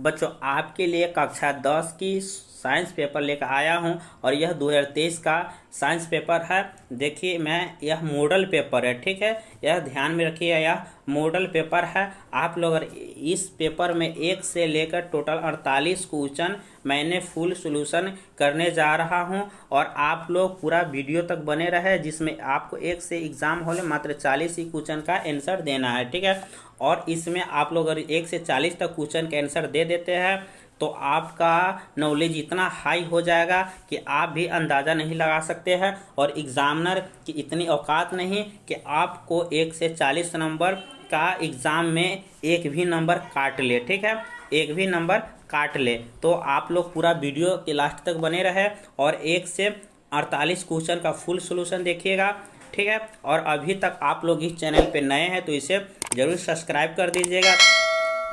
बच्चों आपके लिए कक्षा 10 की साइंस पेपर लेकर आया हूं और यह 2023 का साइंस पेपर है। देखिए यह मॉडल पेपर है, ठीक है। यह ध्यान में रखिए, यह मॉडल पेपर है। आप लोग अगर इस पेपर में 1 से लेकर टोटल 48 क्वेश्चन मैंने फुल सॉल्यूशन करने जा रहा हूं और आप लोग पूरा वीडियो तक बने रहे, जिसमें आपको 1 से एग्जाम हॉल में मात्र 40 ही क्वेश्चन का आंसर देना है, ठीक है। और इसमें आप लोग अगर 1 से 40 तक क्वेश्चन का आंसर दे देते हैं तो आपका नॉलेज इतना हाई हो जाएगा कि आप भी अंदाज़ा नहीं लगा सकते हैं और एग्जामिनर की इतनी औकात नहीं कि आपको 1 से 40 नंबर का एग्ज़ाम में एक भी नंबर काट ले, ठीक है, एक भी नंबर काट ले। तो आप लोग पूरा वीडियो के लास्ट तक बने रहे और 1 से 48 क्वेश्चन का फुल सॉल्यूशन देखिएगा, ठीक है। और अभी तक आप लोग इस चैनल पे नए हैं तो इसे ज़रूर सब्सक्राइब कर दीजिएगा,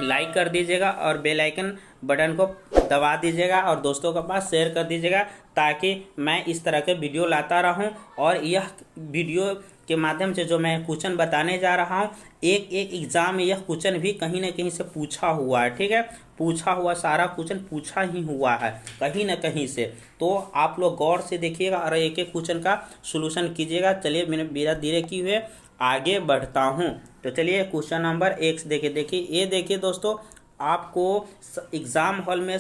लाइक कर दीजिएगा और बेल आइकन बटन को दबा दीजिएगा और दोस्तों के पास शेयर कर दीजिएगा, ताकि मैं इस तरह के वीडियो लाता रहूं। और यह वीडियो के माध्यम से जो मैं क्वेश्चन बताने जा रहा हूं, एक एक एग्जाम में यह क्वेश्चन भी कहीं ना कहीं से पूछा हुआ है, ठीक है। पूछा हुआ सारा क्वेश्चन पूछा ही हुआ है कहीं ना कहीं से। तो आप लोग गौर से देखिएगा और एक एक क्वेश्चन का सोल्यूशन कीजिएगा। चलिए मेरा धीरे की हुए आगे बढ़ता हूँ। तो चलिए क्वेश्चन नंबर 1 से देखिए ये देखिए दोस्तों, आपको एग्ज़ाम हॉल में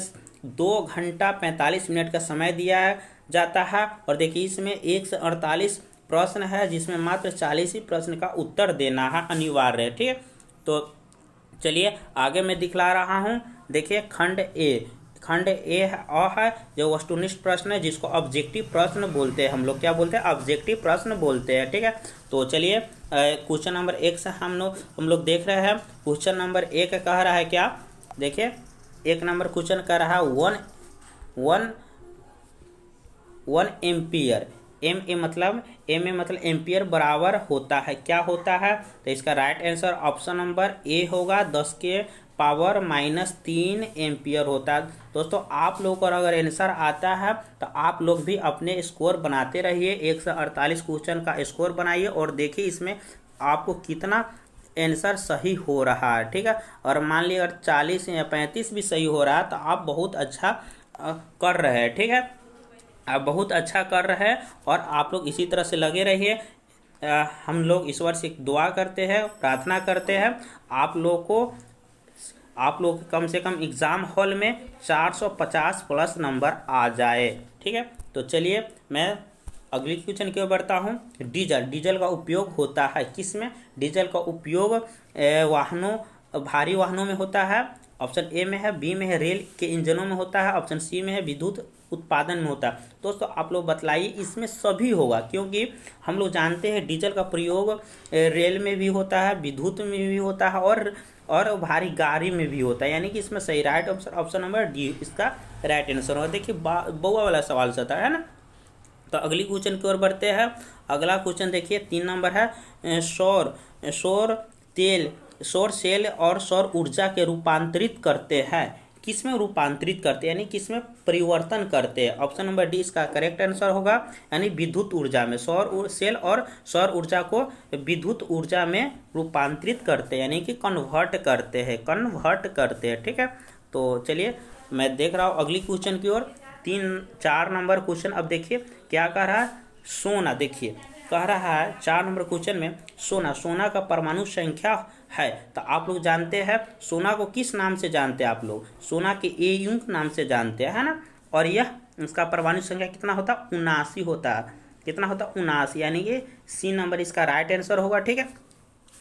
2 घंटा 45 मिनट का समय दिया जाता है और देखिए इसमें 1 से 48 प्रश्न है, जिसमें मात्र 40 ही प्रश्न का उत्तर देना है, अनिवार्य है, ठीक है। तो चलिए आगे मैं दिखला रहा हूँ। देखिए खंड ए है जो वस्तुनिष्ठ प्रश्न है, जिसको ऑब्जेक्टिव प्रश्न बोलते हैं। हम लोग क्या बोलते हैं? ऑब्जेक्टिव प्रश्न बोलते हैं, ठीक है। तो चलिए क्वेश्चन नंबर 1 से हम लोग देख रहे हैं। क्वेश्चन नंबर 1 कह रहा है क्या, देखिए 1 नंबर क्वेश्चन कह रहा है वन एम्पियर। एम ए मतलब एम्पियर बराबर होता है, क्या होता है? तो इसका right answer option number A होगा, 10 के पावर -3 एम्पियर होता है। दोस्तों आप लोग को अगर आंसर आता है तो आप लोग भी अपने स्कोर बनाते रहिए, 1 से 48 क्वेश्चन का स्कोर बनाइए और देखिए इसमें आपको कितना आंसर सही हो रहा है, ठीक है। और मान लीजिए अगर 40 या 35 भी सही हो रहा है तो आप बहुत अच्छा कर रहे हैं, ठीक है। आप बहुत अच्छा कर रहे हैं और आप लोग इसी तरह से लगे रहिए। हम लोग ईश्वर से दुआ करते हैं, प्रार्थना करते हैं आप लोग कम से कम एग्ज़ाम हॉल में 450 प्लस नंबर आ जाए, ठीक है। तो चलिए मैं अगली क्वेश्चन की ओर बढ़ता हूँ। डीजल का उपयोग होता है किसमें? डीजल का उपयोग भारी वाहनों में होता है, ऑप्शन ए में है, बी में है रेल के इंजनों में होता है, ऑप्शन सी में है विद्युत उत्पादन में होता है। दोस्तों आप लोग बतलाइए, इसमें सभी होगा, क्योंकि हम लोग जानते हैं डीजल का प्रयोग रेल में भी होता है, विद्युत में भी होता है और भारी गाड़ी में भी होता है, यानी कि इसमें सही राइट ऑप्शन नंबर डी इसका राइट आंसर होगा। देखिए बउआ वाला सवाल सा था, है ना। तो अगली क्वेश्चन की ओर बढ़ते हैं। अगला क्वेश्चन देखिए 3 नंबर है, सौर सेल और सौर ऊर्जा के रूपांतरित करते हैं, किसमें रूपांतरित करते हैं यानी किसमें परिवर्तन करते हैं? ऑप्शन नंबर डी इसका करेक्ट आंसर होगा, यानी विद्युत ऊर्जा में। सौर सेल और सौर ऊर्जा को विद्युत ऊर्जा में रूपांतरित करते हैं, यानी कि कन्वर्ट करते हैं, ठीक है। तो चलिए मैं देख रहा हूँ अगली क्वेश्चन की ओर। 4 नंबर क्वेश्चन अब देखिए क्या कह रहा है, सोना। देखिए कह रहा है 4 नंबर क्वेश्चन में सोना का परमाणु संख्या है। तो आप लोग जानते हैं सोना को किस नाम से जानते हैं? आप लोग सोना के AU नाम से जानते हैं, है ना। और यह इसका परमाणु संख्या कितना होता है? 79 होता है। कितना होता है? 79, यानी कि सी नंबर इसका राइट आंसर होगा, ठीक है।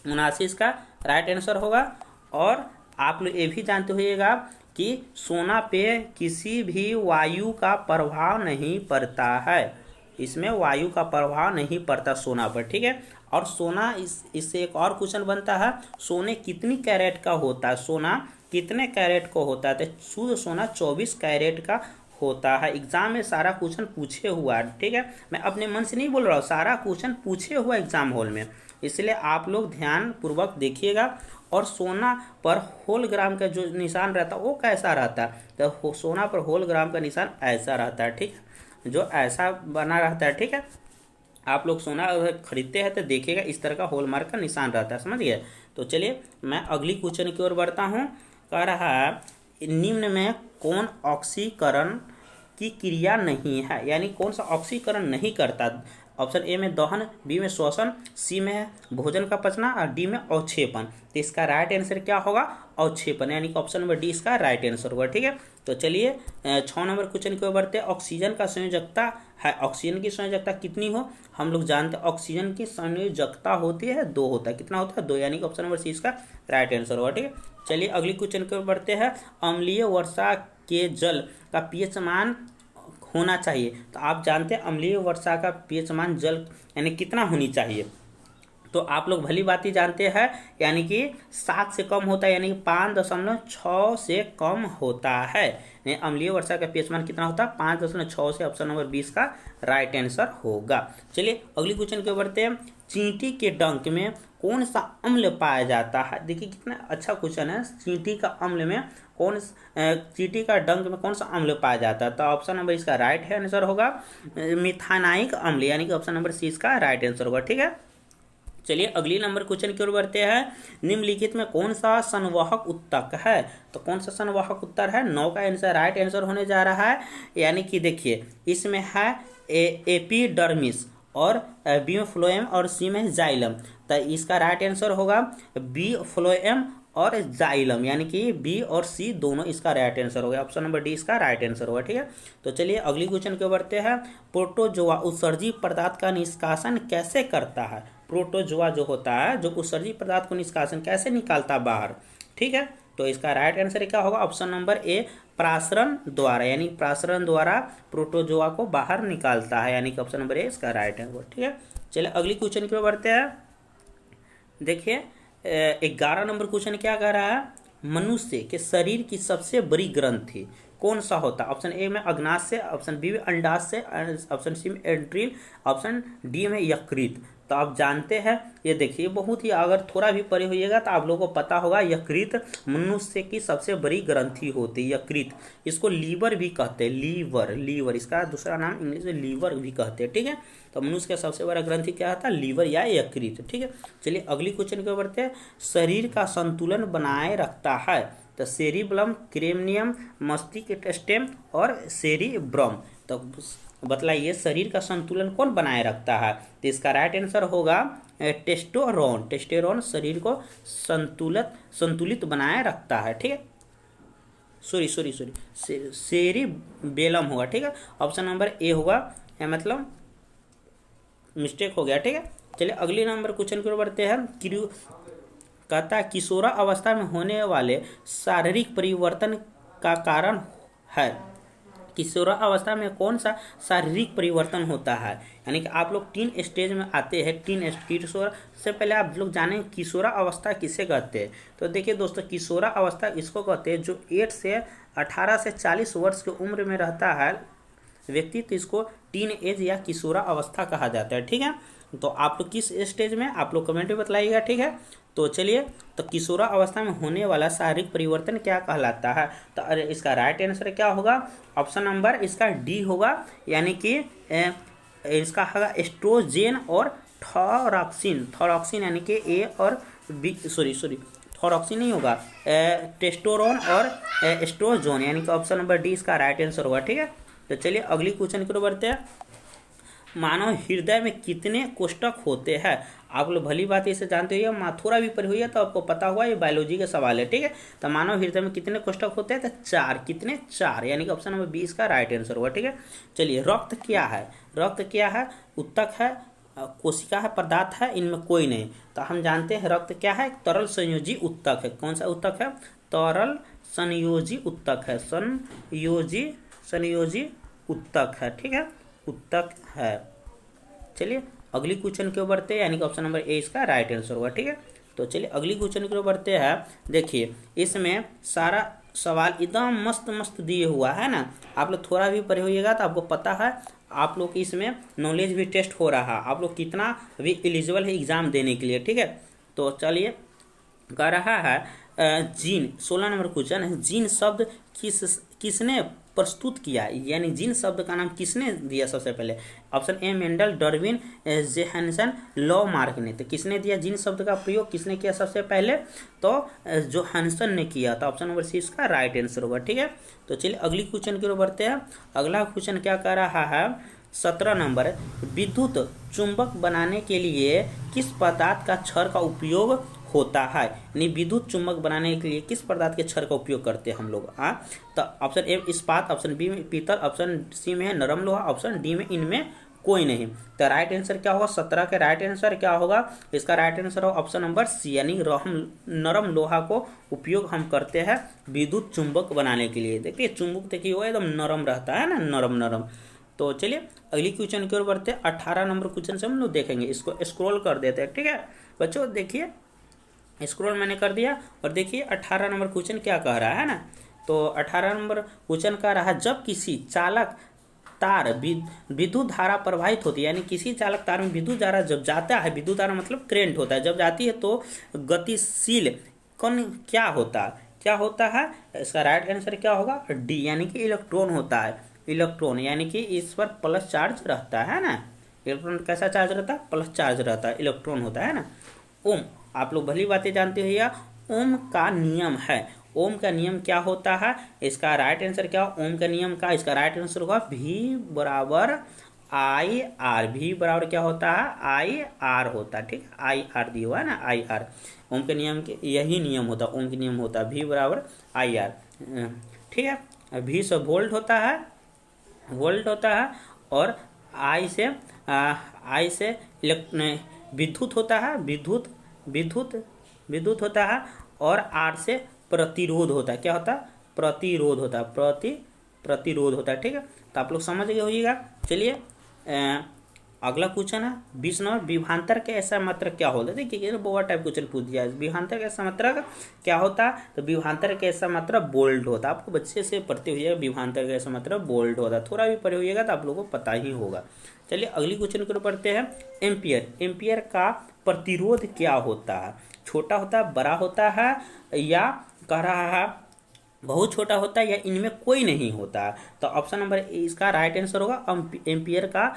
79 इसका राइट आंसर होगा। और आप लोग ये भी जानते होइएगा कि सोना पे किसी भी वायु का प्रभाव नहीं पड़ता है, इसमें वायु का प्रभाव नहीं पड़ता सोना पर, ठीक है। और सोना इससे एक और क्वेश्चन बनता है, सोने कितनी कैरेट का होता है? सोना कितने कैरेट का होता है? तो शुद्ध सोना 24 कैरेट का होता है। एग्जाम में सारा क्वेश्चन पूछे हुआ है, ठीक है। मैं अपने मन से नहीं बोल रहा हूँ, सारा क्वेश्चन पूछे हुआ एग्जाम हॉल में, इसलिए आप लोग ध्यान पूर्वक देखिएगा। और सोना पर होल ग्राम का जो निशान रहता है वो कैसा रहता है? तो सोना पर होल ग्राम का निशान ऐसा रहता है, ठीक है, जो ऐसा बना रहता है, ठीक है। आप लोग सोना खरीदते हैं तो देखिएगा इस तरह का हॉलमार्क का निशान रहता है, समझ गए। तो चलिए मैं अगली क्वेश्चन की ओर बढ़ता हूँ। कह रहा है निम्न में कौन ऑक्सीकरण की क्रिया नहीं है, यानी कौन सा ऑक्सीकरण नहीं करता। ऑप्शन ए में दहन, बी में श्वसन, सी में है भोजन का पचना और डी में अवक्षेपण। तो इसका राइट आंसर क्या होगा, अवक्षेपण, यानी कि ऑप्शन नंबर डी इसका राइट आंसर होगा। ठीक है, तो चलिए 6 नंबर क्वेश्चन की ओर बढ़ते हैं। ऑक्सीजन का संयोजकता है, ऑक्सीजन की संयोजकता कितनी हो, हम लोग जानते हैं ऑक्सीजन की संयोजकता होती है 2 होता है, कितना होता है 2, यानी कि ऑप्शन नंबर सी इसका राइट आंसर होगा। ठीक है, चलिए अगली क्वेश्चन की ओर बढ़ते हैं। अम्लीय वर्षा के जल का पीएच मान होना चाहिए, तो आप जानते हैं अम्लीय वर्षा का पीएच मान जल यानी कितना होनी चाहिए, तो आप लोग भली बात ही जानते हैं, यानी कि 7 से कम होता है, यानी कि 5.6 से कम होता है। अम्लीय वर्षा का पीएच मान कितना होता है 5.6 से, ऑप्शन नंबर 20 का राइट आंसर होगा। चलिए अगली क्वेश्चन के बढ़ते हैं। चींटी के डंक में कौन सा अम्ल पाया जाता है, देखिए कितना अच्छा क्वेश्चन है। चींटी का अम्ल में चींटी का डंक में कौन सा अम्ल पाया जाता है, तो ऑप्शन नंबर इसका राइट आंसर होगा मिथानाइक अम्ल, यानी कि ऑप्शन नंबर सी इसका राइट आंसर होगा। ठीक है, चलिए अगली नंबर क्वेश्चन की ओर बढ़ते हैं। निम्नलिखित में कौन सा संवाहक उत्तक है, तो कौन सा संवाहक उत्तर है, 9 का आंसर राइट आंसर होने जा रहा है, यानी कि देखिए इसमें है एपिडर्मिस और बी में फ्लोएम और सी में जाइलम, तो इसका राइट आंसर होगा बी फ्लोएम और जाइलम, यानी कि बी और सी दोनों इसका राइट आंसर होगा, ऑप्शन नंबर डी इसका राइट आंसर होगा। ठीक है, तो चलिए अगली क्वेश्चन के बढ़ते हैं। प्रोटोजोआ उत्सर्जी पदार्थ का निष्कासन कैसे करता है, प्रोटोजोआ जो होता है जो उत्सर्जी पदार्थ को निष्कासन कैसे निकालता बाहर। ठीक है, तो इसका राइट आंसर क्या होगा, ऑप्शन नंबर ए प्रासरण द्वारा, यानी प्रासरण द्वारा प्रोटोजोआ को बाहर निकालता है, यानी कि ऑप्शन नंबर ए इसका राइट आंसर। ठीक है, चलिए अगली क्वेश्चन की ओर बढ़ते हैं। देखिए 11 नंबर क्वेश्चन क्या कह रहा है, मनुष्य के शरीर की सबसे बड़ी ग्रंथि कौन सा होता है, ऑप्शन ए में अग्नाशय, ऑप्शन बी में अंडाशय, ऑप्शन सी में एंट्रील, ऑप्शन डी में यकृत। तो आप जानते हैं, ये देखिए बहुत ही, अगर थोड़ा भी पढ़े होइएगा तो आप लोगों को पता होगा, यकृत मनुष्य की सबसे बड़ी ग्रंथि होती है यकृत, इसको लीवर भी कहते हैं, लीवर इसका दूसरा नाम इंग्लिश में लीवर भी कहते हैं। ठीक है, तो मनुष्य का सबसे बड़ा ग्रंथि क्या होता है, लीवर या यकृत। ठीक है, चलिए अगली क्वेश्चन के बढ़ते हैं। शरीर का संतुलन बनाए रखता है, तो सेरिब्लम, क्रेनियम, मस्तिष्क स्टेम और सेरिब्रम, तो बतलाइए शरीर का संतुलन कौन बनाए रखता है, तो इसका राइट आंसर होगा टेस्टोस्टेरोन शरीर को संतुलित बनाए रखता है। ठीक है, सॉरी सेरिबेलम होगा। ठीक है, ऑप्शन नंबर ए होगा, मतलब मिस्टेक हो गया। ठीक है, चलिए अगली नंबर क्वेश्चन की ओर बढ़ते हैं। कहता है किशोरा अवस्था में होने वाले शारीरिक परिवर्तन का कारण है, किशोरा अवस्था में कौन सा शारीरिक परिवर्तन होता है, यानी कि आप लोग 3 स्टेज में आते हैं, 3 किशोरा से पहले आप लोग जानें किशोरा अवस्था किसे कहते हैं। तो देखिए दोस्तों, किशोरा अवस्था इसको कहते हैं जो 18 से 40 वर्ष की उम्र में रहता है व्यक्ति, तो इसको टीन एज या किशोरा अवस्था कहा जाता है। ठीक है, तो आप लोग किस स्टेज में, आप लोग कमेंट में बताइएगा। ठीक है, तो चलिए, तो किशोरा अवस्था में होने वाला शारीरिक परिवर्तन क्या कहलाता है, तो इसका राइट आंसर क्या होगा, ऑप्शन नंबर इसका डी होगा, यानी कि इसका होगा एस्ट्रोजेन और थॉरॉक्सिन, यानी कि ए और बी, सॉरी थॉरॉक्सिन नहीं होगा, टेस्टोरोन और एस्ट्रोजोन, यानी कि ऑप्शन नंबर डी इसका राइट आंसर होगा। ठीक है, तो चलिए अगली क्वेश्चन की ओर बढ़ते हैं। मानव हृदय में कितने कोष्ठक होते हैं, आप लोग भली बात इसे जानते हो, थोड़ा भी पढ़ी हुई है तो आपको पता हुआ, ये बायोलॉजी का सवाल है। ठीक है, तो मानव हृदय में कितने कोष्ठक होते हैं, तो 4, कितने 4, यानी कि ऑप्शन नंबर 20 का राइट आंसर होगा। ठीक है, चलिए रक्त क्या है, उत्तक है, कोशिका है, पदार्थ है, इनमें कोई नहीं, तो हम जानते हैं रक्त क्या है, तरल संयोजी उत्तक है। कौन सा उत्तक है, तरल संयोजी उत्तक है, संयोजी उत्तक है। ठीक है, उत्तक है। चलिए अगली क्वेश्चन की ओर बढ़ते हैं, यानी कि ऑप्शन नंबर ए इसका राइट आंसर होगा। ठीक है, तो चलिए अगली क्वेश्चन की ओर बढ़ते हैं। देखिए इसमें सारा सवाल एकदम मस्त दिए हुआ है ना, आप लोग थोड़ा भी पढ़े होइएगा तो आपको पता है, आप लोग इसमें नॉलेज भी टेस्ट हो रहा है, आप लोग कितना भी एलिजिबल है एग्जाम देने के लिए। ठीक है, तो चलिए कह रहा है जीन, 16 नंबर क्वेश्चन है, जीन शब्द किसने प्रस्तुत किया, यानी जिन शब्द का नाम किसने दिया सबसे पहले? Option A Mendel, Darwin, Johannsen, Lamarck ने। तो किसने दिया, जिन शब्द का प्रयोग किसने किया सबसे पहले? तो जोहानसन ने किया था। ऑप्शन नंबर सी इसका राइट आंसर होगा। ठीक है, तो चलिए अगली क्वेश्चन की ओर बढ़ते हैं। अगला क्वेश्चन क्या कह रहा है? 17 नंबर, विद्युत चुंबक बनाने के लिए किस पदार्थ का क्षर का उपयोग होता है? यानी विद्युत चुंबक बनाने के लिए किस पदार्थ के क्षर का उपयोग करते हैं हम लोग? तो ऑप्शन ए इस्पात, ऑप्शन बी में पीतल, ऑप्शन सी में है नरम लोहा, ऑप्शन डी में इनमें कोई नहीं। तो राइट आंसर क्या होगा? 17 का राइट आंसर क्या होगा? इसका राइट आंसर होगा ऑप्शन नंबर सी, यानी नरम लोहा को उपयोग हम करते हैं विद्युत चुंबक बनाने के लिए। देखिए चुंबक देखिए वो एकदम नरम रहता है ना, नरम नरम। तो चलिए अगली क्वेश्चन की ओर बढ़ते हैं। 18 नंबर क्वेश्चन से हम लोग देखेंगे, इसको स्क्रॉल कर देते हैं। ठीक है बच्चों, देखिए स्क्रॉल मैंने कर दिया और देखिए 18 नंबर क्वेश्चन क्या कह रहा है ना। तो 18 नंबर क्वेश्चन कह रहा है, जब किसी चालक तार विद्युत धारा प्रवाहित होती है, यानी किसी चालक तार में विद्युत धारा जब जाता है, विद्युत धारा मतलब करंट होता है, जब जाती है तो गतिशील कण क्या होता है? क्या होता है? इसका राइट आंसर क्या होगा? डी, यानी कि इलेक्ट्रॉन होता है। इलेक्ट्रॉन यानी कि इस पर प्लस चार्ज रहता है ना। इलेक्ट्रॉन कैसा चार्ज रहता है? प्लस चार्ज रहता है, इलेक्ट्रॉन होता है ना। ओम, आप लोग भली बातें जानते हो, या ओम का नियम है। ओम का नियम क्या होता है? इसका राइट आंसर क्या हो ओम का नियम का? इसका राइट आंसर होगा V बराबर आई आर। V बराबर क्या होता है? आई आर होता है। ठीक है, आई आर दिया हुआ है ना, आई आर। ओम के नियम के यही नियम होता है, ओम के नियम होता है V बराबर आई आर। ठीक है, V से वोल्ट होता है, वोल्ट होता है, और आई से विद्युत होता है, विद्युत होता है, और आर से प्रतिरोध होता है। क्या होता है? प्रतिरोध होता है, प्रतिरोध होता है। ठीक है, तो आप लोग समझ गए होइएगा। चलिए अगला क्वेश्चन है 20 नंबर, विभवांतर के ऐसा मात्रक क्या होता है? देखिए बहुत टाइप क्वेश्चन पूछ दिया है। विभवांतर का ऐसा मात्रक क्या होता है? तो विभवांतर का ऐसा मात्रक वोल्ट होता है। आपको बच्चे से पढ़ते हुए विभवांतर का ऐसा मात्रक वोल्ट होता है, थोड़ा भी पढ़े हुएगा तो आप लोगों को पता ही होगा। चलिए अगली क्वेश्चन को पढ़ते हैं। एम्पियर, एम्पियर का प्रतिरोध क्या होता है? छोटा होता है, बड़ा होता है, या कह रहा है बहुत छोटा होता है, या इनमें कोई नहीं होता? तो ऑप्शन नंबर इसका राइट आंसर होगा एम्पियर का,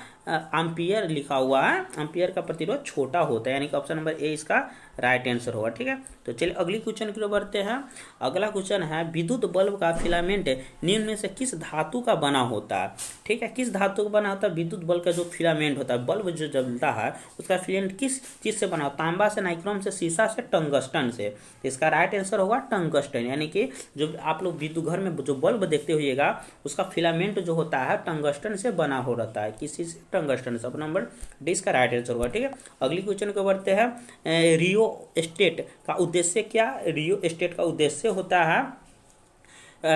एम्पियर लिखा हुआ है, एम्पियर का प्रतिरोध छोटा होता है, यानी कि ऑप्शन नंबर ए इसका राइट आंसर होगा। ठीक है, तो चलिए अगली क्वेश्चन की ओर बढ़ते हैं। अगला क्वेश्चन है, विद्युत बल्ब का फिलामेंट निम्न में से किस धातु का बना होता है? ठीक है, किस धातु का बना होता है? विद्युत बल्ब का जो फिलामेंट होता है, बल्ब जो जलता है उसका फिलामेंट किस चीज से बना होता है? तांबा से, नाइक्रोम से, सीसा से, टंगस्टन से। इसका राइट आंसर होगा टंगस्टन, यानी कि जो आप लोग विद्युत घर में जो बल्ब देखते होइएगा उसका फिलामेंट जो होता है टंगस्टन से बना हो रहता है। किसी से? टंगस्टन से। अपना नंबर डी इसका राइट आंसर होगा। ठीक है, अगली क्वेश्चन को बढ़ते हैं। रियो स्टेट का उद्देश्य क्या? रियो स्टेट का उद्देश्य होता है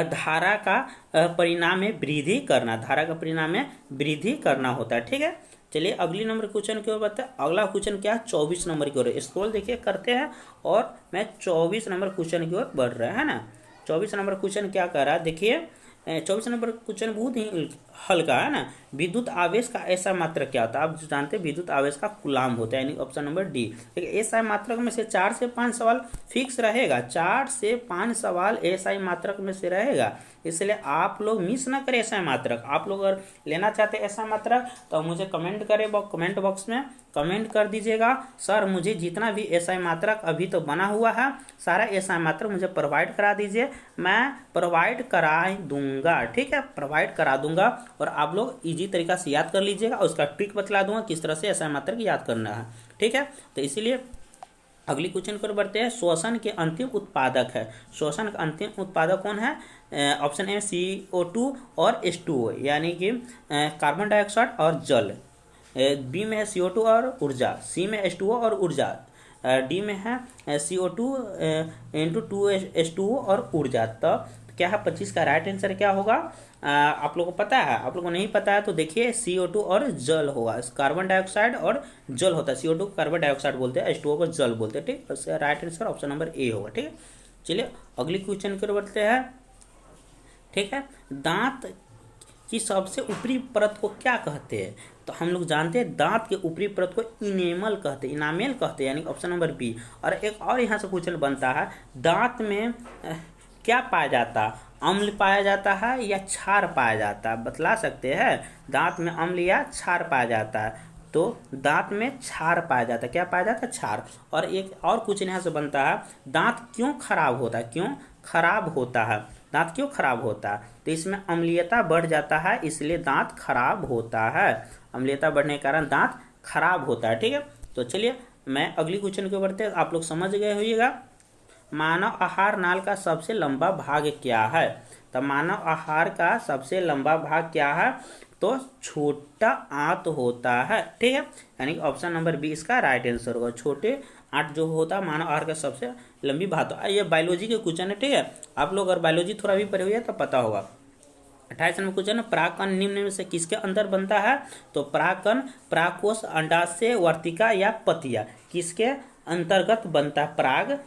धारा का परिणाम में वृद्धि करना, धारा का परिणाम में वृद्धि करना होता है। ठीक है, चलिए अगली नंबर क्वेश्चन की ओर बढ़ते हैं। अगला क्वेश्चन क्या है? 24 नंबर की ओर स्क्रॉल देखिए करते हैं, और मैं 24 नंबर क्वेश्चन की ओर बढ़ रहा है ना। 24 नंबर क्वेश्चन क्या कह रहा है? देखिए 24 नंबर क्वेश्चन बहुत ही हल्का है ना। विद्युत आवेश का ऐसा मात्रक क्या होता है? आप जानते हैं विद्युत आवेश का कूलाम होता है, यानी ऑप्शन नंबर डी। ऐसा मात्रक में से 4 से 5 सवाल फिक्स रहेगा, 4 से 5 सवाल ऐसा मात्रक में से रहेगा, इसलिए आप लोग मिस ना करें ऐसा मात्रक। आप लोग अगर लेना चाहते हैं ऐसा मात्रक तो मुझे कमेंट करें, कमेंट बॉक्स में कमेंट कर दीजिएगा, सर मुझे जितना भी ऐसा मात्रक अभी तो बना हुआ है सारा ऐसा मात्रक मुझे प्रोवाइड करा दीजिए, मैं प्रोवाइड करा दूंगा। ठीक है, प्रोवाइड करा दूंगा, और आप लोग इजी तरीका से याद कर लीजिएगा, और उसका ट्रिक बतला दूंगा किस तरह से ऐसा मात्रक याद करना है। ठीक है, तो इसीलिए अगली क्वेश्चन पर बढ़ते हैं। श्वसन के अंतिम उत्पादक है, श्वसन का अंतिम उत्पादक कौन है? ऑप्शन ए CO2 और H2O, यानी कि कार्बन डाइऑक्साइड और जल। बी में है CO2 और ऊर्जा, सी में H2O और ऊर्जा, डी में है CO2 इंटू 2H2O और ऊर्जा। तो क्या है 25 का राइट आंसर क्या होगा? आप लोगों को पता है? आप लोगों को नहीं पता है तो देखिए CO2 और जल होगा, कार्बन डाइऑक्साइड और जल होता है। CO2 को कार्बन डाइऑक्साइड बोलते हैं, H2O को जल बोलते हैं। ठीक, उसका right answer option number A होगा। ठीक है, चलिए अगली क्वेश्चन की ओर बढ़ते हैं। ठीक है, दांत की सबसे ऊपरी परत को क्या कहते हैं? तो हम लोग जानते हैं दांत के ऊपरी परत को इनेमल कहते हैं, इनामेल कहते हैं, यानी ऑप्शन नंबर बी। और एक और यहाँ से क्वेश्चन बनता है, दांत में क्या पाया जाता, अम्ल पाया जाता है या क्षार पाया जाता है, बतला सकते हैं। दांत में अम्ल या क्षार पाया जाता है, तो दांत में क्षार पाया जाता है। क्या पाया जाता है, क्षार। और एक और क्वेश्चन यहाँ से बनता है, दांत क्यों खराब होता है, क्यों खराब होता है, दांत क्यों खराब होता है, तो इसमें अम्लीयता बढ़ जाता है, इसलिए दांत खराब होता है। अम्लीयता बढ़ने के कारण दांत खराब होता है। ठीक है, तो चलिए मैं अगली क्वेश्चन के बढ़ते हैं। आप लोग समझ गए होइएगा। मानव आहार नाल का सबसे लंबा भाग क्या है, तो मानव आहार का सबसे लंबा भाग क्या है, तो छोटा आंत होता है। ठीक है, यानी ऑप्शन नंबर बी इसका राइट आंसर होगा। छोटे आंत जो होता है मानव आहार का सबसे लंबी भाग। तो ये बायोलॉजी के क्वेश्चन है। ठीक है, आप लोग अगर बायोलॉजी थोड़ा भी पढ़े हुए हैं तो पता होगा। 28 नंबर क्वेश्चन है, परागकण निम्न में से किसके अंदर बनता है, तो परागकण परागकोश, अंडाशय, वर्तिका या पतिया, किसके अंतर्गत बनता है, पराग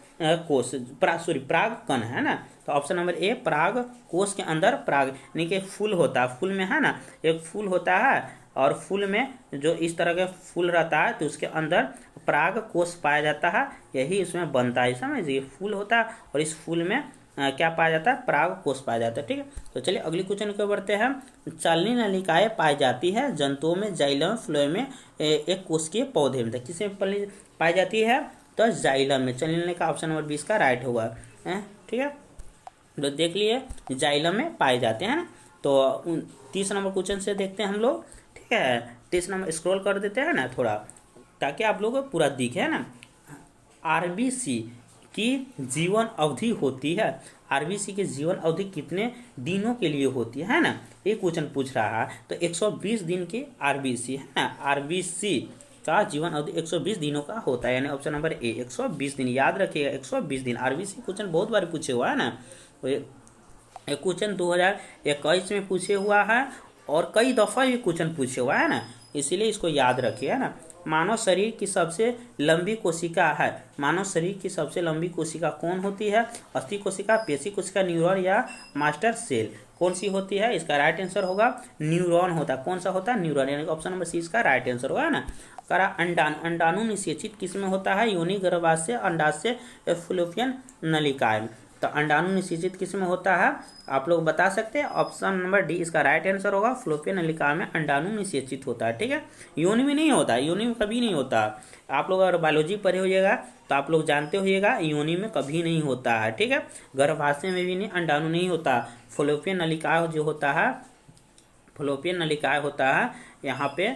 कोश, परागकण है ना। तो ऑप्शन नंबर ए पराग कोश के अंदर पराग, यानी कि फूल होता है, फूल में है ना, एक फूल होता है और फूल में जो इस तरह के फूल रहता है तो उसके अंदर पराग कोश पाया जाता है, यही इसमें बनता है। समझिए, फूल होता है और इस फूल में क्या पाया जाता है, पराग कोश पाया जाता है। ठीक है, तो चलिए अगली क्वेश्चन को बढ़ते हैं। चलनी नलिकाएं पाई जाती है जंतुओं में, जाइलम, फ्लोएम में, एक कोशिकीय पौधे में, किसमें पाई जाती है, तो जाइलम में। चलनी नलिका ऑप्शन नंबर 20 का राइट होगा। ठीक है, तो देख लिए जाइलम में पाए जाते हैं ना। तो 30 नंबर क्वेश्चन से देखते हैं हम लोग। ठीक है, 30 नंबर स्क्रॉल कर देते हैं ना थोड़ा, ताकि आप लोगों को पूरा दिखे ना। आरबीसी की जीवन अवधि होती है, आरबीसी की जीवन अवधि कितने दिनों के लिए होती है ना, ये क्वेश्चन पूछ रहा है। तो 120 दिन की आरबीसी है ना, आरबीसी का जीवन अवधि 120 दिनों का होता है, यानी ऑप्शन नंबर ए 120 दिन। याद रखिएगा 120 दिन। आरबीसी क्वेश्चन बहुत बार पूछे हुआ है ना, एक क्वेश्चन 2021 में पूछे हुआ है और कई दफा ये क्वेश्चन पूछे हुआ है ना, इसीलिए इसको याद रखिए, है ना। मानव शरीर की सबसे लंबी कोशिका है, मानव शरीर की सबसे लंबी कोशिका कौन होती है, अस्थि कोशिका, पेशी कोशिका, न्यूरॉन या मास्टर सेल, कौन सी होती है, इसका राइट आंसर होगा न्यूरॉन होता है। कौन सा होता है, न्यूरॉन, यानी ऑप्शन नंबर सी इसका राइट आंसर होगा ना। करा अंडाणु निषेचित किसमें होता है, योनि, गर्भाशय, अंडाशय, फलोपियन नलिकाएं। तो अंडाणु निषेचित किसमें होता है, आप लोग बता सकते हैं, ऑप्शन नंबर डी इसका राइट आंसर होगा, फ्लोपियन नलिका में अंडाणु निषेचित होता है। ठीक है, योनि में नहीं होता, योनि में कभी नहीं होता। आप लोग अगर बायोलॉजी पढ़े होइएगा तो आप लोग जानते होइएगा योनि में कभी नहीं होता है। ठीक है, गर्भाशय में भी नहीं, अंडाणु नहीं होता। फ्लोपियन नलिका जो होता है, फ्लोपियन नलिका होता है यहाँ पे,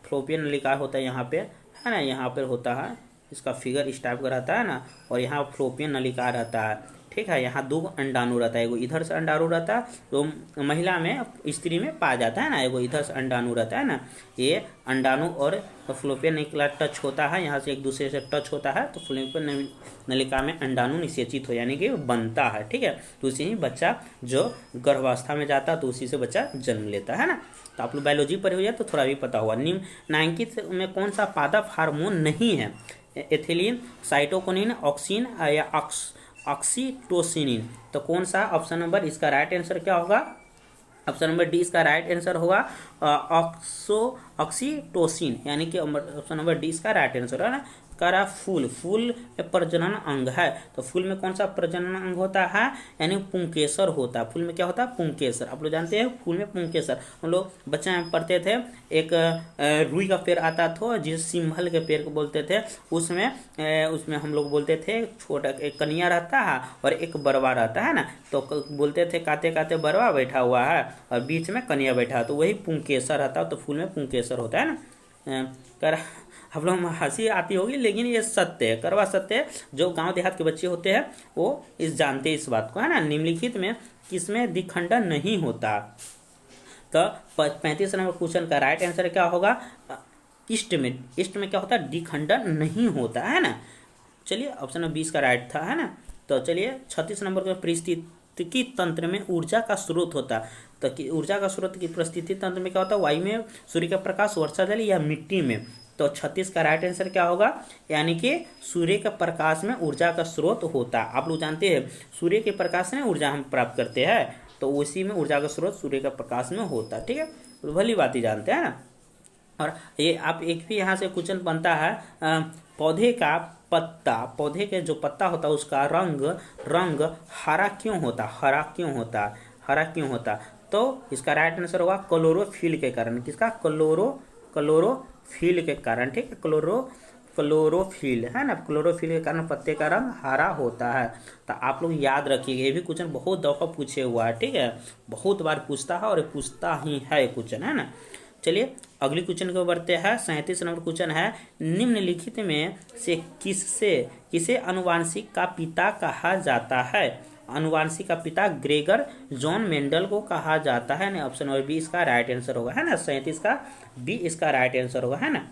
फ्लोपियन नलिका होता है यहाँ पे, है ना, यहाँ पर होता है, इसका फिगर इस टाइप का रहता है ना, और यहाँ फ्लोपियन नलिका रहता है। ठीक है, यहाँ 2 अंडाणु रहता है, एगो इधर से अंडाणु रहता है, तो महिला में, स्त्री में पाया जाता है ना, एगो इधर से अंडाणु रहता है ना। ये अंडाणु और फ्लोपियन नलिका टच होता है, यहाँ से एक दूसरे से टच होता है, तो फ्लोपियन नलिका में अंडाणु निषेचित हो, यानी कि बनता है। ठीक है, तो उसी ही बच्चा जो गर्भावस्था में जाता है तो उसी से बच्चा जन्म लेता है ना। तो आप लोग बायोलॉजी पढ़े हुए तो थोड़ा भी पता हुआ। निम्नलिखित में कौन सा पादप हार्मोन नहीं है, एथिलीन, साइटोकिनिन, ऑक्सिन या ऑक्सीटोसिन। तो कौन सा ऑप्शन नंबर इसका राइट आंसर क्या होगा, ऑप्शन नंबर डी इसका राइट आंसर होगा ऑक्सीटोसिन, यानी कि ऑप्शन नंबर डी इसका राइट आंसर है ना। करा फूल, फूल में प्रजनन अंग है, तो फूल में कौन सा प्रजनन अंग होता है, यानी पुंकेसर होता है। फूल में क्या होता है, पुंकेसर। आप लोग जानते हैं फूल में पुंकेसर, हम लोग बच्चे में पढ़ते थे, एक रुई का पेड़ आता था जिसे सिंभल के पेड़ को बोलते थे, उसमें हम लोग बोलते थे छोटा एक कनिया रहता है और एक बरवा रहता है ना, तो बोलते थे काते काते बरवा बैठा हुआ है और बीच में कनिया बैठा है, तो वही पुंकेसर रहता है। तो फूल में पुंकेसर होता है ना। हम लोग हंसी आती होगी, लेकिन ये सत्य है, करवा सत्य है। जो गांव देहात के बच्चे होते हैं वो जानते हैं इस बात को, है ना। निम्नलिखित में किसमें द्विखंडन नहीं होता, तो 35 नंबर क्वेश्चन का राइट आंसर क्या होगा, ईस्ट में। ईस्ट में क्या होता है, द्विखंडन नहीं होता है ना। चलिए ऑप्शन नंबर 20 का राइट था, है ना। तो चलिए 36 नंबर का परिस्थितिकी तंत्र में ऊर्जा का स्रोत होता, तो ऊर्जा का स्रोत की परिस्थिति तंत्र में क्या होता है, वायु में, सूर्य का प्रकाश, वर्षा जल या मिट्टी में। तो 36 का राइट आंसर क्या होगा, यानी कि सूर्य के प्रकाश में ऊर्जा का स्रोत होता है। आप लोग जानते हैं सूर्य के प्रकाश में ऊर्जा हम प्राप्त करते हैं, तो उसी में ऊर्जा का स्रोत सूर्य का प्रकाश में होता है। ठीक है, तो भली बात ही जानते हैं ना। और ये आप एक भी यहाँ से क्वेश्चन बनता है, पौधे का पत्ता, पौधे के जो पत्ता होता है उसका रंग रंग हरा क्यों होता, हरा क्यों होता, हरा क्यों होता? तो इसका राइट आंसर होगा क्लोरोफिल के कारण। किसका? क्लोरोफिल के कारण, ठीक है, क्लोरोफिल है ना, क्लोरोफिल के कारण पत्ते का रंग हरा होता है। तो आप लोग याद रखिएगा, ये भी क्वेश्चन बहुत दफा पूछे हुआ है, ठीक है, बहुत बार पूछता है और पूछता ही है क्वेश्चन, है ना। चलिए अगली क्वेश्चन को बढ़ते हैं। 37 नंबर क्वेश्चन है, निम्नलिखित में से किसे अनुवांशिक का पिता कहा जाता है? अनुवांशिक का पिता ग्रेगर जॉन मेंडल को कहा जाता है ना। ऑप्शन नंबर बी इसका राइट आंसर होगा, है ना। 37 का बी इसका राइट आंसर होगा, है ना।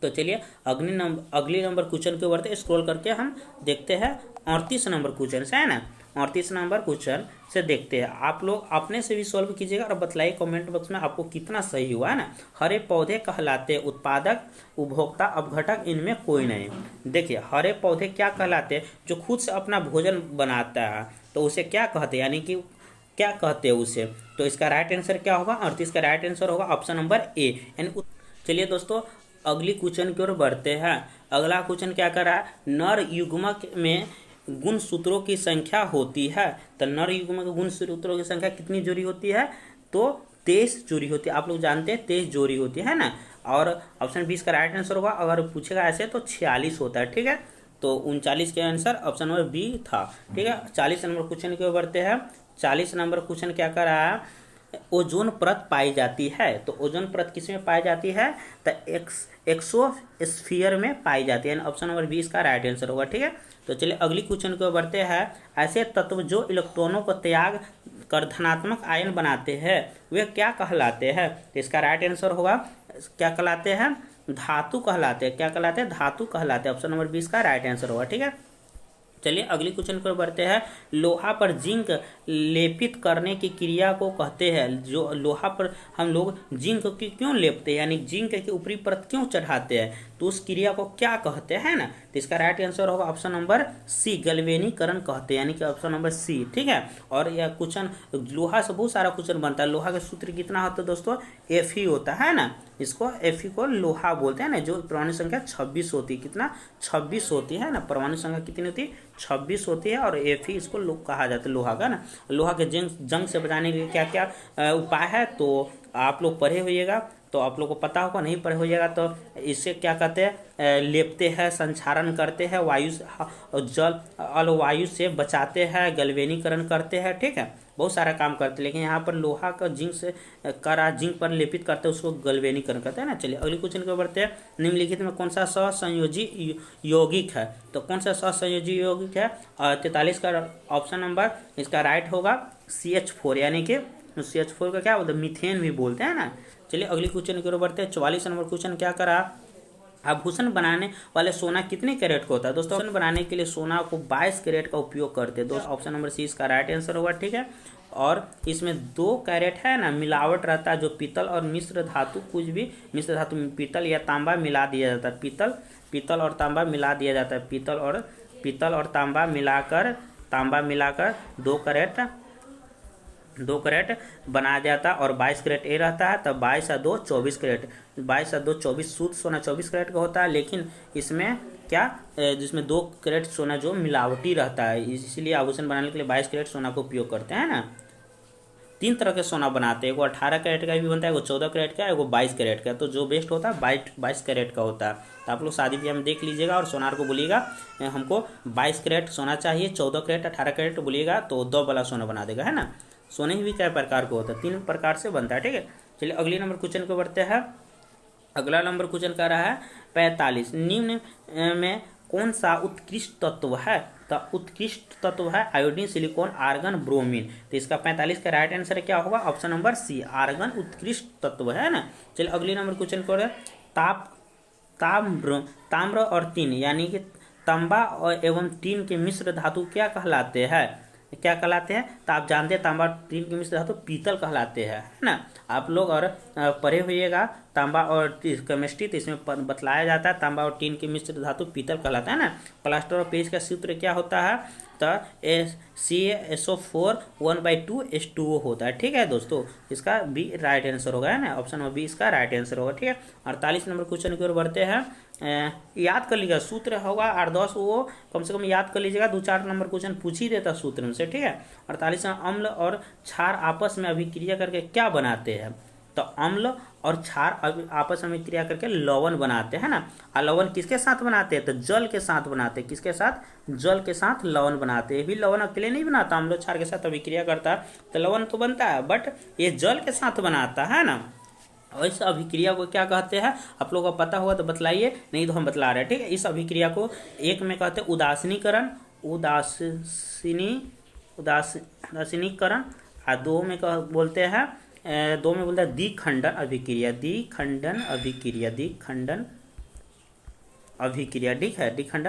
तो चलिए अगली नंबर क्वेश्चन के बढ़ते स्क्रॉल करके हम देखते हैं 38 नंबर क्वेश्चन से, है ना। 38 नंबर क्वेश्चन से देखते हैं, आप लोग अपने से भी सॉल्व कीजिएगा और बताइए कमेंट बॉक्स में आपको कितना सही हुआ, है ना। हरे पौधे कहलाते उत्पादक, उपभोक्ता, अपघटक, इनमें कोई नहीं। देखिए हरे पौधे क्या कहलाते हैं? जो खुद से अपना भोजन बनाता है, तो उसे क्या कहते हैं, यानी कि क्या कहते हैं उसे? तो इसका राइट आंसर क्या होगा? 38 का राइट आंसर होगा ऑप्शन नंबर ए, यानी। चलिए दोस्तों अगली क्वेश्चन की ओर बढ़ते हैं। अगला क्वेश्चन क्या कर रहा है? नर युग्मक में गुणसूत्रों की संख्या होती है। तो नर युग्मक में गुणसूत्रों की संख्या कितनी जोड़ी होती है? तो 23 जोड़ी होती है। आप लोग जानते हैं 23 जोड़ी होती है ना। और ऑप्शन 20 का राइट आंसर होगा। अगर पूछेगा ऐसे तो 46 होता है, ठीक है। तो 39 के आंसर ऑप्शन नंबर बी था, ठीक है। 40 नंबर क्वेश्चन की ओर बढ़ते हैं। 40 नंबर क्वेश्चन क्या कर रहा है? ओजोन परत पाई जाती है। तो ओजोन परत किसमें पाई जाती है? तो एक्सोस्फीयर में पाई जाती है। ऑप्शन नंबर 20 का राइट आंसर होगा, ठीक है। तो चलिए अगली क्वेश्चन को बढ़ते हैं। ऐसे तत्व जो इलेक्ट्रॉनों को त्याग कर धनात्मक आयन बनाते हैं वे क्या कहलाते हैं? तो इसका राइट आंसर होगा, क्या कहलाते हैं? धातु कहलाते हैं। क्या कहलाते हैं? धातु कहलाते हैं। ऑप्शन नंबर 20 का राइट आंसर होगा, ठीक है। चलिए अगली क्वेश्चन पर बढ़ते हैं। लोहा पर जिंक लेपित करने की क्रिया को कहते हैं। जो लोहा पर हम लोग जिंक की क्यों लेपते हैं, यानी जिंक की ऊपरी परत क्यों चढ़ाते हैं, तो उस क्रिया को क्या कहते हैं ना। तो इसका राइट आंसर होगा ऑप्शन नंबर सी, गैल्वेनीकरण कहते हैं, यानी कि ऑप्शन नंबर सी, ठीक है। और यह क्वेश्चन लोहा से बहुत सारा क्वेश्चन बनता है। लोहा का सूत्र कितना होता है दोस्तों? एफ ही होता है ना। इसको एफ ही को लोहा बोलते हैं ना। जो परमाणु संख्या 26 होती है, कितना? 26 होती है ना। परमाणु संख्या कितनी होती है? 26 होती है। और एफ ही इसको कहा जाता है लोहा का ना। लोहा के जंग से बचाने के क्या क्या उपाय है, तो आप लोग पढ़े होइएगा, तो आप लोग को पता होगा। नहीं पढ़े होइएगा तो इससे क्या कहते हैं? लेपते हैं, संचारण करते हैं, जल वायु से बचाते हैं, गैल्वेनीकरण करते हैं, ठीक है। बहुत सारा काम करते हैं, लेकिन यहाँ पर लोहा का जिंक से जिंक पर लेपित करते हैं, उसको गैल्वेनीकरण करते हैं ना। चलिए अगली क्वेश्चन को बढ़ते हैं। निम्नलिखित में कौन सा सहसंयोजी यौगिक है? तो कौन सा सहसंयोजी यौगिक है? 43 का ऑप्शन नंबर इसका राइट होगा CH4, यानी कि CH4 का क्या बोलते हैं? मीथेन भी बोलते हैं ना। चलिए अगली क्वेश्चन की ओर बढ़ते हैं। 44 नंबर क्वेश्चन क्या करा? आभूषण बनाने वाले सोना कितने कैरेट का होता है? दोस्तों आभूषण बनाने के लिए सोना को 22 कैरेट का उपयोग करते हैं। दोस्तों ऑप्शन नंबर सी इसका राइट आंसर होगा, ठीक है। और इसमें 2 कैरेट है ना मिलावट रहता है, जो पीतल और मिश्र धातु, कुछ भी मिश्र धातु पीतल या तांबा मिला दिया जाता है। पीतल और तांबा मिला दिया जाता है। पीतल और तांबा मिलाकर 2 कैरेट बनाया जाता है। और 22 कैरेट ए रहता है। तब 22 और 2 24 कैरेट, 22 और 2 24 शुद्ध सोना 24 कैरेट का होता है। लेकिन इसमें क्या, जिसमें 2 कैरेट सोना जो मिलावटी रहता है, इसीलिए आभूषण बनाने के लिए 22 कैरेट सोना का उपयोग करते हैं ना। 3 तरह के सोना बनाते हैं, एगो 18 कैरेट का भी बनता है, एगो 14 कैरेट का, एगो 22 कैरेट का। तो जो बेस्ट होता है 22 कैरेट का होता है। तो आप लोग शादी ब्याह में देख लीजिएगा और सोनार को बोलिएगा हमको 22 कैरेट सोना चाहिए, 14 कैरेट 18 कैरेट बोलिएगा तो 2 वाला सोना बना देगा, है ना। सोने भी कई प्रकार का होता है, 3 प्रकार से बनता है, ठीक है। चलिए अगले नंबर क्वेश्चन को बढ़ते हैं। अगला नंबर क्वेश्चन का रहा है 45। निम्न में कौन सा उत्कृष्ट तत्व है? तो उत्कृष्ट तत्व है आयोडीन, सिलिकॉन, आर्गन, ब्रोमीन। तो इसका 45 का राइट आंसर क्या होगा? ऑप्शन नंबर सी, आर्गन उत्कृष्ट तत्व है ना। चलिए अगले नंबर क्वेश्चन को ताम्र और टीन, यानी कि तांबा और एवं टीन के मिश्र धातु क्या कहलाते हैं? क्या कहलाते हैं? तो आप जानते हैं तांबा टीन के मिश्र धातु पीतल कहलाते हैं, है ना। आप लोग और पढ़े होइएगा तांबा और केमिस्ट्री, तो इसमें बतलाया जाता है तांबा और टीन के मिश्र धातु पीतल कहलाता है ना। प्लास्टर ऑफ पेरिस का सूत्र क्या होता है? तो CaSO4 1/2H2O होता है, ठीक है दोस्तों। इसका बी राइट आंसर होगा, है ना। ऑप्शन नंबर बी इसका राइट आंसर होगा, ठीक है। 48 नंबर क्वेश्चन की ओर बढ़ते हैं। याद कर लीजिएगा, सूत्र होगा 8-10, वो कम से कम याद कर लीजिएगा, 2-4 नंबर क्वेश्चन पूछ ही देता सूत्र में से, ठीक है। 48 अम्ल और क्षार आपस में अभिक्रिया करके क्या बनाते हैं, तो अम्ल और क्षार आपस में क्रिया करके लवण बनाते हैं ना। और लवण किसके साथ बनाते हैं, तो जल के साथ बनाते हैं। किसके साथ, जल के साथ लवण बनाते हैं। ये भी लवण अकेले नहीं बनाता, अम्ल क्षार के साथ अभिक्रिया करता है तो लवण तो बनता है, बट ये जल के साथ बनाता है ना। और इस अभिक्रिया को क्या कहते हैं, आप लोगों को पता होगा तो बतलाइए, नहीं तो हम बतला रहे हैं, ठीक है। इस अभिक्रिया को एक में कहते हैं उदासीनीकरण, उदासीनीकरण, और दो में बोलते हैं द्विखंडन अभिक्रिया, ठीक है, द्विखंडन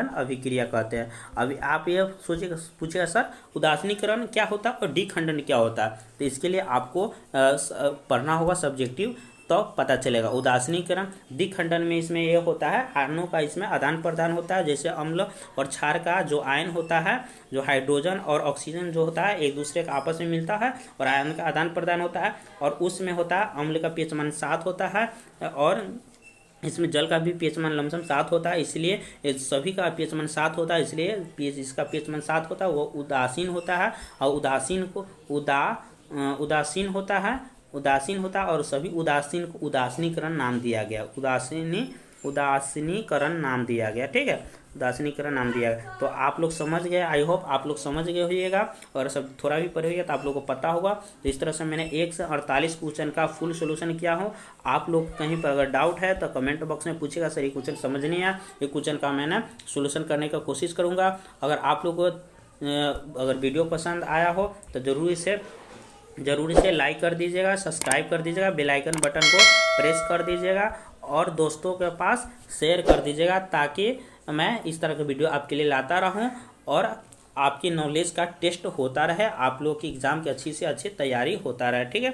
अभिक्रिया कहते हैं। अभी आप ये सोचिएगा, पूछेगा सर उदासीनीकरण क्या होता है और द्विखंडन क्या होता है, तो इसके लिए आपको पढ़ना होगा सब्जेक्टिव, तो पता चलेगा। उदासीनीकरण, द्विखंडन में इसमें ये होता है आयनों का इसमें आदान प्रदान होता है, जैसे अम्ल और क्षार का जो आयन होता है, जो हाइड्रोजन और ऑक्सीजन जो होता है एक दूसरे का आपस में मिलता है और आयन का आदान प्रदान होता है, और उसमें होता है अम्ल का pH मान 7 होता है, और इसमें जल का भी pH मान लमसम 7 होता है, इसलिए सभी का pH मान 7 होता है, इसलिए इसका pH मान 7 होता है, वो उदासीन होता है। और उदासीन को उदासीन होता है, और सभी उदासीन को उदासीनीकरण नाम दिया गया, उदासीनीकरण नाम दिया गया, ठीक है, उदासीनीकरण नाम दिया गया। तो आप लोग समझ गए, आई होप आप लोग समझ गए होइएगा, और सब थोड़ा भी पढ़े होइएगा तो आप लोग को पता होगा। तो इस तरह से मैंने 1 से 48 क्वेश्चन का फुल सोल्यूशन किया हो। आप लोग कहीं पर अगर डाउट है तो कमेंट बॉक्स में पूछेगा, सर ये क्वेश्चन समझ नहीं आया, ये क्वेश्चन का मैंने सोल्यूशन करने का कोशिश करूँगा। अगर आप लोग को अगर वीडियो पसंद आया हो तो जरूरी से लाइक कर दीजिएगा, सब्सक्राइब कर दीजिएगा, बेल आइकन बटन को प्रेस कर दीजिएगा, और दोस्तों के पास शेयर कर दीजिएगा, ताकि मैं इस तरह के वीडियो आपके लिए लाता रहूं और आपकी नॉलेज का टेस्ट होता रहे, आप लोग की एग्ज़ाम की अच्छी से अच्छी तैयारी होता रहे, ठीक है।